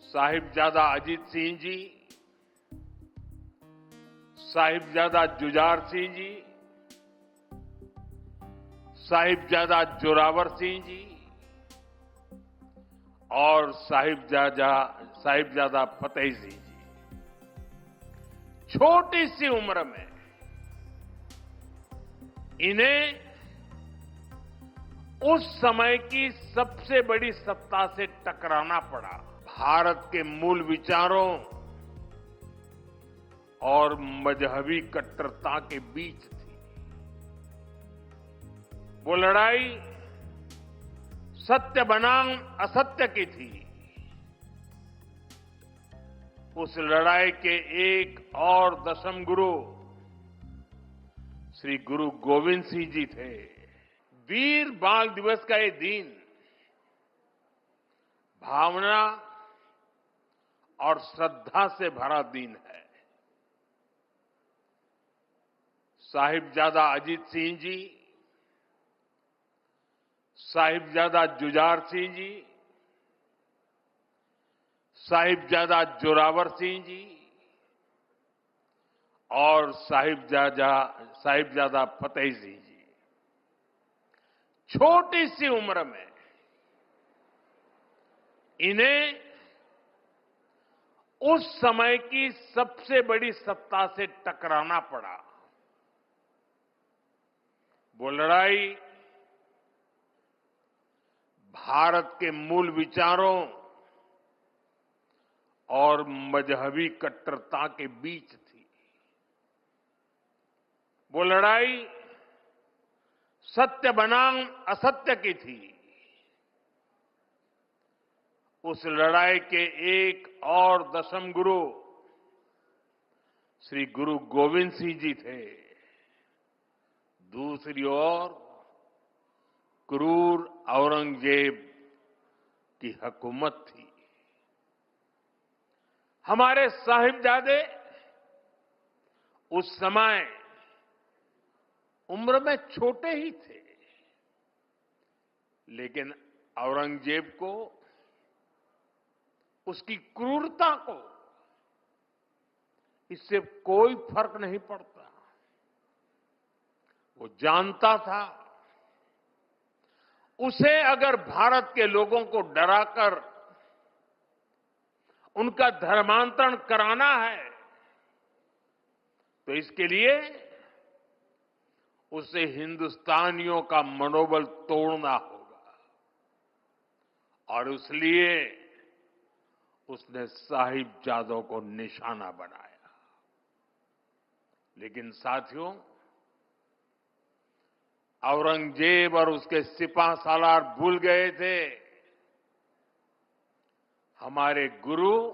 साहिबजादा अजीत सिंह जी, साहिबजादा जुझार सिंह जी, साहिबजादा जोरावर सिंह जी और साहिबजादा फतेह सिंह जी छोटी सी उम्र में इन्हें उस समय की सबसे बड़ी सत्ता से टकराना पड़ा। भारत के मूल विचारों और मजहबी कट्टरता के बीच थी। वो लड़ाई सत्य बनाम असत्य की थी। उस लड़ाई के एक और दशम गुरु श्री गुरु गोविंद सिंह जी थे। वीर बाल दिवस का ये दिन भावना और श्रद्धा से भरा दिन है। साहिबजादा अजीत सिंह जी, साहिबजादा जुझार सिंह जी, साहिबजादा जोरावर सिंह जी और साहिबजादा फतेह सिंह जी छोटी सी उम्र में इन्हें उस समय की सबसे बड़ी सत्ता से टकराना पड़ा। वो लड़ाई भारत के मूल विचारों और मजहबी कट्टरता के बीच थी। वो लड़ाई सत्य बनाम असत्य की थी। उस लड़ाई के एक और दशम गुरु श्री गुरु गोविंद सिंह जी थे। दूसरी ओर क्रूर औरंगजेब की हुकूमत थी। हमारे साहिबजादे उस समय उम्र में छोटे ही थे, लेकिन औरंगजेब को, उसकी क्रूरता को इससे कोई फर्क नहीं पड़ता। वो जानता था उसे अगर भारत के लोगों को डराकर उनका धर्मांतरण कराना है तो इसके लिए उसे हिंदुस्तानियों का मनोबल तोड़ना होगा और इसलिए उसने साहिबजादों को निशाना बनाया। लेकिन साथियों, औरंगजेब और उसके सिपह सालार भूल गए थे हमारे गुरु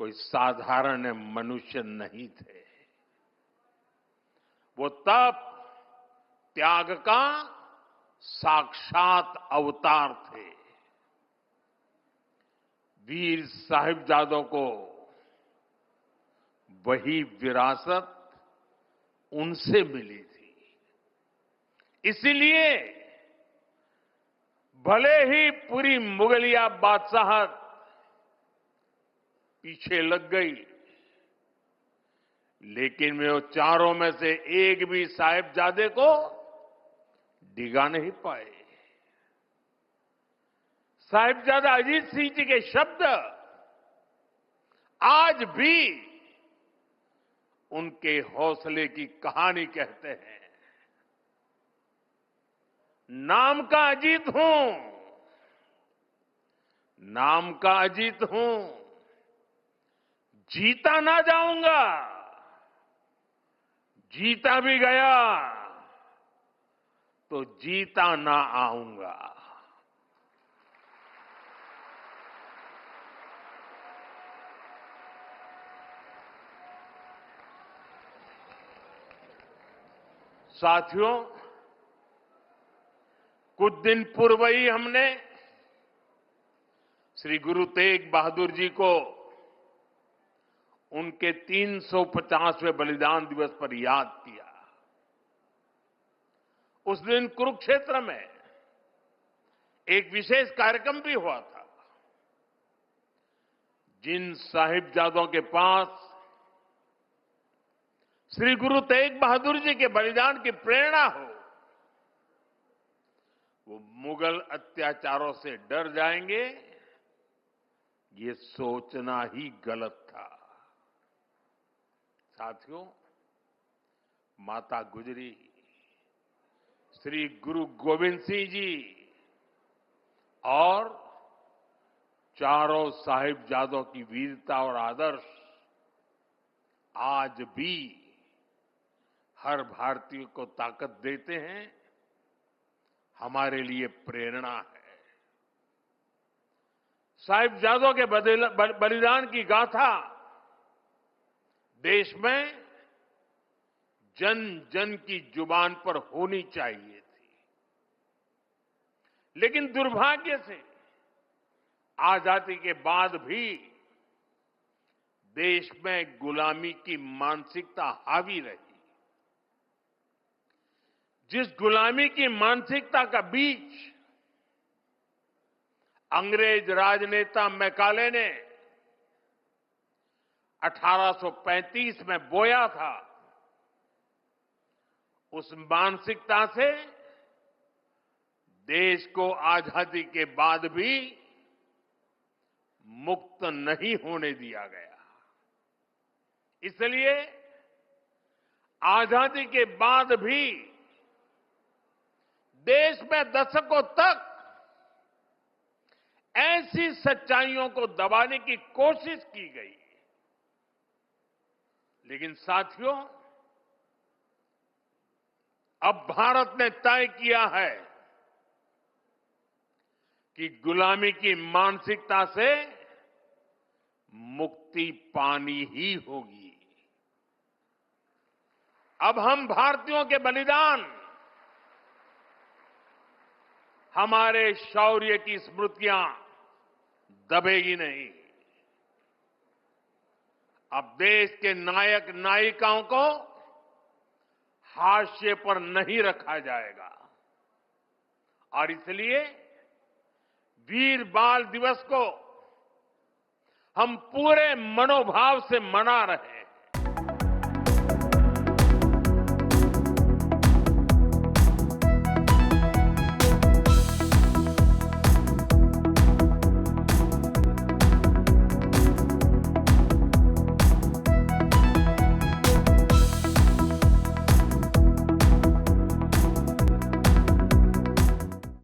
कोई साधारण मनुष्य नहीं थे। वो तप त्याग का साक्षात अवतार थे। वीर साहिबजादों को वही विरासत उनसे मिली थी। इसीलिए भले ही पूरी मुगलिया बादशाहत पीछे लग गई, लेकिन वे वो चारों में से एक भी साहिबजादे को डिगा नहीं पाए। साहिबजादा अजीत सिंह जी के शब्द आज भी उनके हौसले की कहानी कहते हैं। नाम का अजीत हूं, नाम का अजीत हूं, जीता ना जाऊंगा, जीता भी गया तो जीता ना आऊंगा। साथियों, कुछ दिन पूर्व ही हमने श्री गुरु तेग बहादुर जी को उनके 350वें बलिदान दिवस पर याद किया। उस दिन कुरुक्षेत्र में एक विशेष कार्यक्रम भी हुआ था। जिन साहिबजादों के पास श्री गुरु तेग बहादुर जी के बलिदान की प्रेरणा हो, वो मुगल अत्याचारों से डर जाएंगे, ये सोचना ही गलत था। साथियों, माता गुजरी, श्री गुरु गोविंद सिंह जी और चारों साहिबजादों की वीरता और आदर्श आज भी हर भारतीय को ताकत देते हैं, हमारे लिए प्रेरणा है। साहिबजादों के बलिदान की गाथा देश में जन जन की जुबान पर होनी चाहिए थी, लेकिन दुर्भाग्य से आजादी के बाद भी देश में गुलामी की मानसिकता हावी रही। जिस गुलामी की मानसिकता का बीज अंग्रेज राजनेता मैकाले ने 1835 में बोया था, उस मानसिकता से देश को आजादी के बाद भी मुक्त नहीं होने दिया गया। इसलिए आजादी के बाद भी देश में दशकों तक ऐसी सच्चाइयों को दबाने की कोशिश की गई। लेकिन साथियों, अब भारत ने तय किया है कि गुलामी की मानसिकता से मुक्ति पानी ही होगी। अब हम भारतीयों के बलिदान, हमारे शौर्य की स्मृतियां दबेगी नहीं। अब देश के नायक नायिकाओं को हाशिए पर नहीं रखा जाएगा और इसलिए वीर बाल दिवस को हम पूरे मनोभाव से मना रहे हैं।